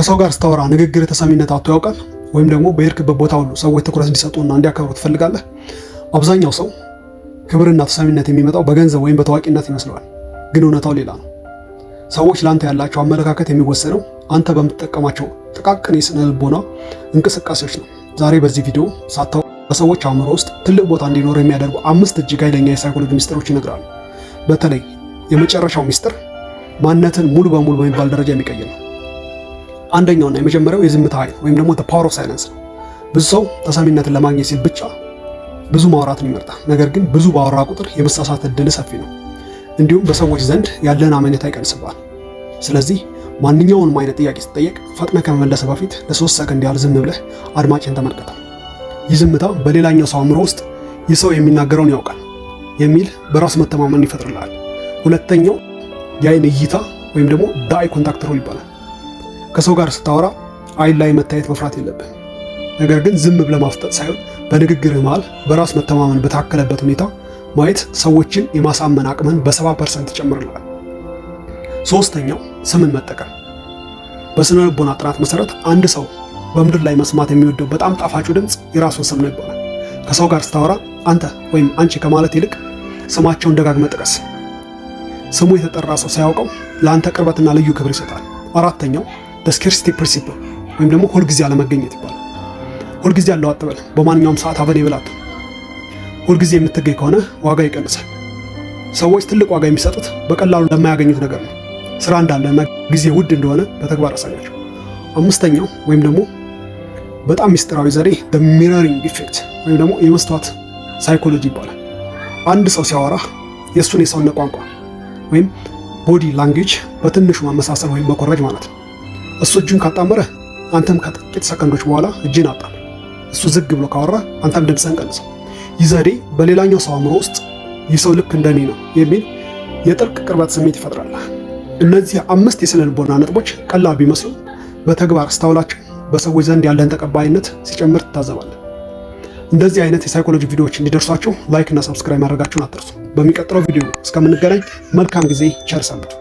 ከሰው ጋር ስታወራ ንግግር ተሰሚነት አጥቶ ያውቃል? ወይም ደግሞ በሄድክበት ቦታ ሁሉ ሰዎች ትኩረት እንዲሰጡና እንዲያከብሩ ትፈልጋለህ? አብዛኛው ሰው ክብርና ተሰሚነት የሚመጣው በገንዘብ ወይም በታዋቂነት ይመስለዋል፣ ግን እውነታው ሌላ ነው። ሰዎች ለአንተ ያላቸው አመለካከት የሚወሰነው አንተ በምትጠቀማቸው ጥቃቅን የስነ ልቦና እንቅስቃሴዎች ነው። ዛሬ በዚህ ቪዲዮ ሳታውቅ በሰዎች አእምሮ ውስጥ ትልቅ ቦታ እንዲኖር የሚያደርጉ 5 እጅግ ኃይለኛ የሳይኮሎጂ ሚስጥሮች ይነግራሉ። በተለይ የመጨረሻው ሚስጥር ማንነትን ሙሉ በሙሉ በሚባል ደረጃ የሚቀይር ነው። አንደኛውና የመጀመሪያው የዝምታ ኃይል ወይም ደግሞ the power of silence ነው። ብዙ ሰው ተሰሚነትን ለማግኘት ሲል ብቻ ብዙ ማውራትን ይመርጣል። ነገር ግን ብዙ ባወራ ቁጥር የመሳሳት እድል ሰፊ ነው። እንዲሁም በሰዎች ዘንድ ያለን አመኔታ ይቀንስባል። ስለዚህ ማንኛውንም አይነት ጥያቄ ስትጠየቅ ፈጥነህ ከመመለስ በፊት ለ3 ሰከንድ ያህል ዝም ብለህ አድማጭን ተመልከተው። ይህ ዝምታ በሌላኛው ሰው አእምሮ ውስጥ ይህ ሰው የሚናገረውን ያውቃል የሚል በራስ መተማመን ይፈጥርልሃል። ሁለተኛው የአይን እይታ ወይም ደግሞ አይ ኮንታክት ሩል ይባላል። ከሰው ጋር ስታወራ አይን ላይ መታየት መፍራት የለብህም። ነገር ግን ዝም ብለህ ማፍጠጥ ሳይሆን በንግግርህ መሃል በራስ መተማመን በታከለበት ሁኔታ ማየት ሰዎችን የማሳመን አቅምን በ70% ይጨምርልሃል። ሶስተኛው ስምን መጠቀም። በስነ ልቦና ጥናት መሰረት አንድ ሰው በምድር ላይ መስማት የሚወደው በጣም ጣፋጩ ድምፅ የራሱን ስም ነው ይባላል። ከሰው ጋር ስታወራ አንተ ወይም አንቺ ከማለት ይልቅ ስማቸውን ደጋግመህ ጥቀስ። ስሙ የተጠራ ሰው ሳያውቀው ለአንተ ቅርበትና ልዩ ክብር ይሰጣል። አራተኛው ስኬርሲቲ ፕሪንሲፕል ወይም ደግሞ ሁልጊዜ አለመገኘት ይባላል። ሁልጊዜ አለው አትበል፣ በማንኛውም ሰዓት አበል ይብላት። ሁልጊዜ የምትገኝ ከሆነ ዋጋ ይቀንሳል። ሰዎች ትልቅ ዋጋ የሚሰጡት በቀላሉ ለማያገኙት ነገር ነው። ስራ እንዳለና ጊዜ ውድ እንደሆነ በተግባር አሳያቸው። አምስተኛው ወይም ደግሞ በጣም ሚስጥራዊ ዘዴ ሚረሪንግ ኢፌክት ወይም ደግሞ የመስተዋት ሳይኮሎጂ ይባላል። አንድ ሰው ሲያወራ የእሱን የሰውነት ቋንቋ ወይም ቦዲ ላንጉዌጅ በትንሹ ማመሳሰል ወይም መኮረጅ ማለት ነው። እሱ እጁን ካጣመረ አንተም ከጥቂት ሰከንዶች በኋላ እጅን አጣምር። እሱ ዝግ ብሎ ካወራ አንተም ድምፅህን ቀንሰው። ይህ ዘዴ በሌላኛው ሰው አእምሮ ውስጥ ይህ ሰው ልክ እንደኔ ነው የሚል የጥልቅ ቅርበት ስሜት ይፈጥራል። እነዚህ 5 የስነ ልቦና ነጥቦች ቀላል ቢመስሉ በተግባር ስታውላቸው በሰዎች ዘንድ ያለን ተቀባይነት ሲጨምር ትታዘባለህ። እንደዚህ አይነት የሳይኮሎጂ ቪዲዮዎች እንዲደርሷቸው ላይክ እና ሰብስክራይብ ማድረጋችሁን አትርሱ። በሚቀጥለው ቪዲዮ እስከምንገናኝ መልካም ጊዜ፣ ቸር ሰንብቱ።